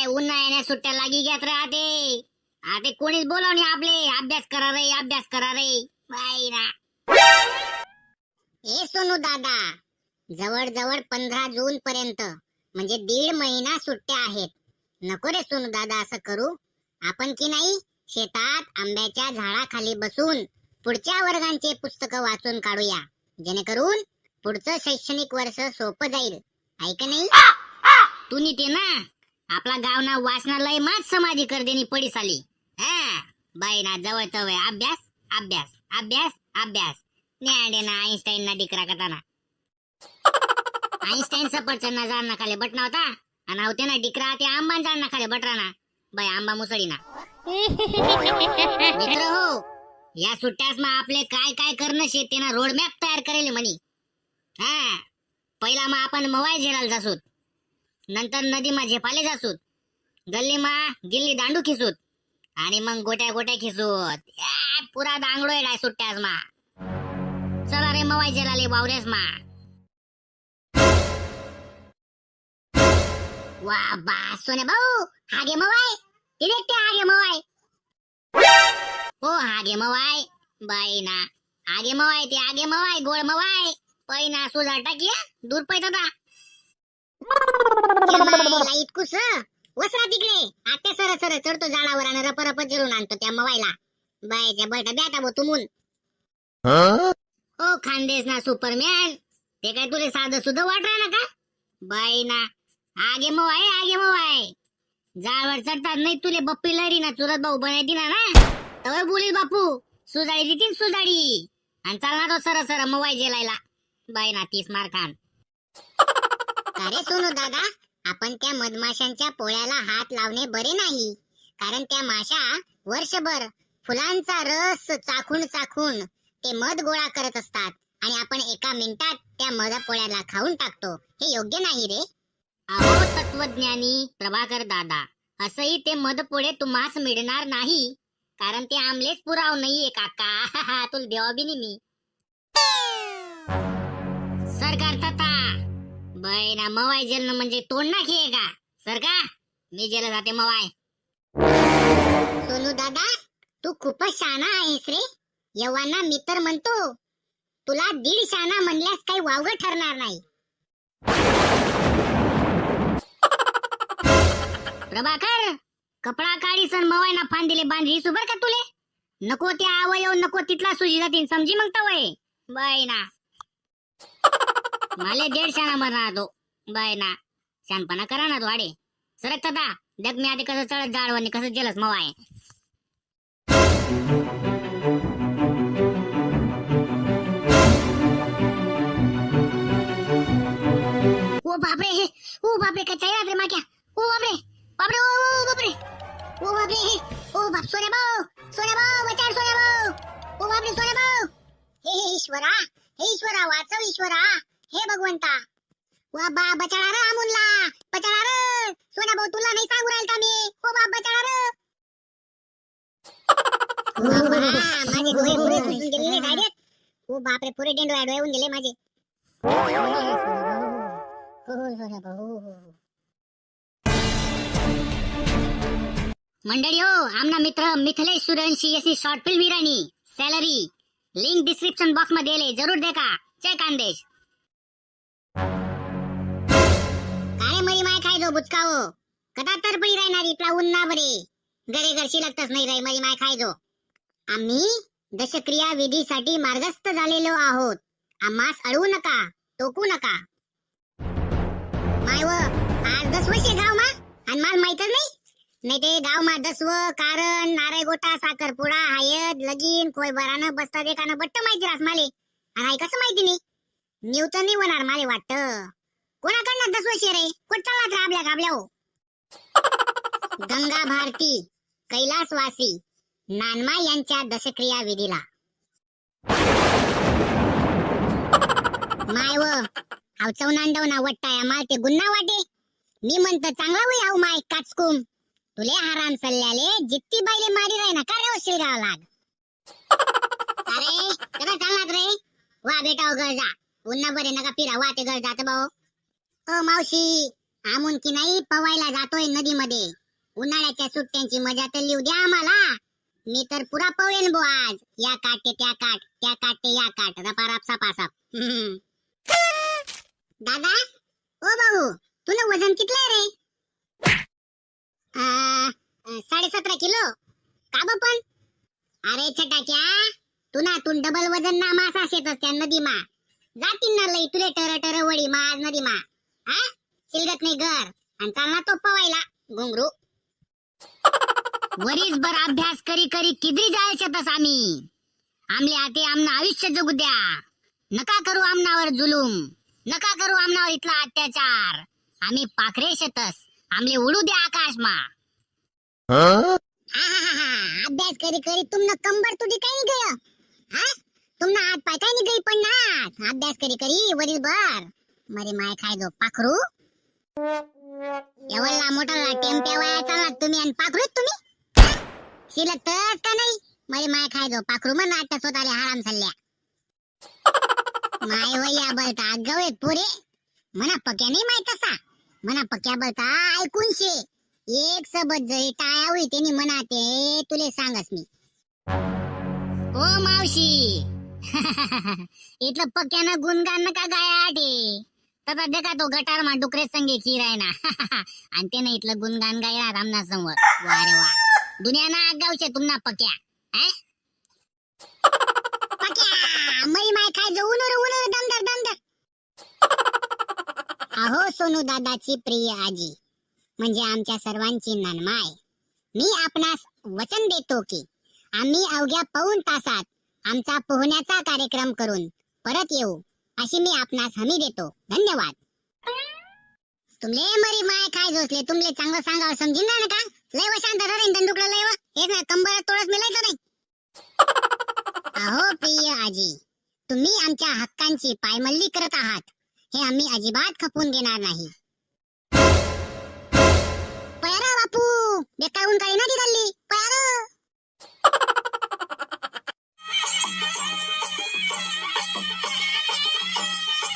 उन्हाळ्याने सुट्ट्या लागी घेत राहते. आता कोणीच बोलावणे आपले अभ्यास करा रे बाई ना. ए सोनू दादा, जवळ जवळ 15 जून पर्यंत म्हणजे 1.5 महिना सुट्ट्या आहेत. नको रे सोनू दादा असं करू. आपण की नाही शेतात आंब्याच्या झाडाखाली बसून पुढच्या वर्गांचे पुस्तकं वाचून काढूया, जेणेकरून पुढचं शैक्षणिक वर्ष सोपं जाईल. ऐक नाही तू नीते ना आपला गाव ना वाचनालय माच समाधी कर देनी पडी साली. हा बाई ना जवळ तवय अभ्यास अभ्यास अभ्यास अभ्यास. न्याडे ना आईन्स्टाईन ना डिकरा कताना. आईन्स्टाईन सफरचंद झाड ना खाली बटना होता आणि होते ना डिकरा ते आंबा झाड ना खाली बटरा ना बाई आंबा मुसळी ना. मित्र हो, या सुट्ट्यास मग आपले काय काय करणं शे ते ना रोड मॅप तयार करेल म्हणी. हा पहिला मग आपण मवाय झेलाल जासूत, नंतर नदी मा झेपाले जासूत, गल्ली मा गिल्ली दांडू खिसूत आणि मग गोट्या गोट्या खिसूत. पुरा दांगडोय डाय सुट्ट्यास मा. चला रे मवाय झेलाले वावरेस मा. वा बा सोने भाऊ, हागे मवाय ते देखते हागे मवाय. हो हागे मवाय बाई ना. आगे मवाय ते आगे मवाय गोड मवाय पैना सुजा टाकिया दूर पैता. इतकुस वसरा तिकडे आत्या सर सर चढतो झाडावर आणि रप जिरून आणतो त्या मवायला. बायच्या बळटा द्याता बो तुमून. ओ खानदेश ना सुपरमॅन, ते काय तुले साधं सुद्धा वाटरा ना का बाई ना. आगे मवाय झाडावर चढतात नाही तुले बप्पी लहरी ना चुरत भाऊ बनाय दिना ना तवर बोलील बापू सुजाडी देतील सुजाडी आणि चालणार तो सर सर मवाय जेलायला बाई ना 30 मार खान. अरे सोनू दादा, आपण त्या मधमाशांच्या पोळ्याला हात लावणे बरे नाही, कारण त्या माशा वर्षभर फुलांचा रस चाखून चाखून ते मध गोळा करत असतात आणि आपण एका मिनिटात त्या मध पोळ्याला खाऊन टाकतो. हे योग्य नाही रे. अहो तत्वज्ञानी प्रभाकर दादा, असंही ते मध पोळे तुम्हास मिळणार नाही, कारण ते आमलेच पुराव नाहीये काका. तुला देवा बी नाही मी. सरकार तथा बाई ना मवाय जेलनं म्हणजे तोंड ना घे का सर का. मी जेल जाते मवाय. सोनू दादा, तू खूपच शहाणा आहेस रे. यव्वाना मी तर म्हणतो तुला 1.5 शाना म्हणल्यास काही वावगं ठरणार नाही. प्रभाकर, कपडा काढी सन मवाय ना फांदिले बांधली सुबर का तुले. नको ते आवयव नको तिथला सुजी जातीन समजी मग तवय बाई ना. माले 1.5 शाना मरणार तो बाय ना. शानपणा करा ना तो आडे सरक तदा. देख मी आधी कसं चढत जाडवणी कसं जेलस मवाय. ओ बापरे काय चालत रे माक्या. ओ बापरे बापरे ओ बापरे ओ बापरे ओ बाप सोने भाऊ बचाड सोने भाऊ. ओ बापरे सोने भाऊ. हे ईश्वरा वाचव ईश्वरा. हे भगवंता वा बा बचाडा रे अमूनला बचाडा रे. सोन्या भाऊ तुला नाही सांगू राहिलता मी. ओ बाप बचाडा रे. माझे डोळे पुरे सुजून गेले डायरेक्ट. ओ बाप रे पुरे डेंडो डोळे होऊन गेले माझे. मंडळी हो, आमना मित्र मिथिलेश सूर्यवंशी यांनी short film Hirani salary link description box मध्ये दिले, जरूर देखा. जय खानदेश. काय मरी माय खायचो बुचकावो कदा तरपडी राहणार इथला उन्ना बरे घरे घरशी लागतच नाही रे. मरी माय खायचो. आम्ही दशक्रिया विधीसाठी मार्गस्थ झालेलो आहोत. आम्हास अडवू नका, टोकू नका. मायव आज 10 वर्षे गाव मा आणि मला माहितच नाही ते गाव मा 10 कारण नारळ गोटा साखरपुडा हयद लगीन कोय बरानं बसता देखानं बट्ट माहिती रास माले. आणि कसं माहिती नाही न्यूटन नाही होणार माले वाटतं. कोणाकडनं 10 वर्षे रे कुठ चाललात रे आपल्या गाबल्या हो. गंगा भारती कैलासवासी नानमा यांच्या दशक्रिया विधीला मायव हाव चौनांडव ना वट्टाया माल ते गुन्हा वाटे. मी म्हणतो चांगला होई हाव माय काचकुम तुले हराम सल्ल्याले जित्ती बाईले मारी राही ना का रे शिरगाव लाग. अरे कदा चालणार रे वा बेटा घर जा. उन्हा बरे नका फिरा वा ते घर जात भाऊ. ओ मावशी आमून की नाही पवायला जातोय नदीमध्ये. उन्हाळ्याच्या सुट्ट्यांची मजा तर लिहू द्या आम्हाला. मी तर पुरा पवेन बो आज. या काटे त्या काट, त्या काटे या काट, रपाराप सपासाप. दादा, ओ भाऊ, तुला वजन कितलं आहे रे? 17.5 किलो. का बा पण? अरे छटाक्या, तुनातून डबल वजन ना मासा शेतस त्या नदीमा. जातीन ना लई तुले टर वडी मा आज नदीमा. हा? शिलगत नाही घर. आणि चालना तो पवायला घुंगरू. वरीसभर अभ्यास करी करी किदरी जायच्यातस आम्ही. आमले आते आमना आयुष्य जगू द्या. नका करू आमनावर जुलूम. नका करू आमनावर इथला अत्याचार. आम्ही पाखरे शेतस. आमले उडू द्या आकाशमा. अभ्यास करी करी तुमना कंबर तुझी काही नाही गय. हा? तुमना हात पाय काही नाही गई पण ना. अभ्यास करी करी वरीसभर. मरे माय खाय जो पाखरू. एवढा मोठा टेम्प्या वया चालला तुम्ही आणि पाखरूच तुम्ही. शिलतच का नाही. मरे माय खाय जो पाखरू म्हण आता स्वतःला हराम सल्ल्या. माय वया बळता गवे पुरे. मना पक्या नाही माहित असा. मना पक्या बळता ऐकून शे. एक सबत जरी टाळ्या होई त्यांनी म्हणाते तुले सांगस मी. ओ मावशी. इथलं पक्यानं गुणगान नका गाया आटे. तसा देखा तो गटार मा डुकरे संगे खीराय ना. आणि त्यानं इथलं गुणगान गायला रामना समोर. वा रे वा. दुनिया ना आगावशे तुमना पक्या. पक्या मई माय खाय जो उनर दमदर. अहो सोनू दादाची प्रिय आजी म्हणजे आमच्या सर्वांची ननमाय. मी आपणास वचन देतो की आम्ही अवघ्या पाऊण तासात आमचा पोहण्याचा कार्यक्रम करून परत येऊ अशी मी आपणास हमी देतो. धन्यवाद. तुमले मरी माय खाय जोसले तुमले चांगलं सांगावं समजिन ना का. लय वशांत धरेन दंडुकला लय हेच ना कंबरात तोडस मिळायचं नाही. अहो प्रिय आजी, तुम्ही आमच्या हक्कांची पायमल्ली करत आहात हे आम्ही अजिबात खपून घेणार नाही. पळा बापू बेकार ऊन काढी ना.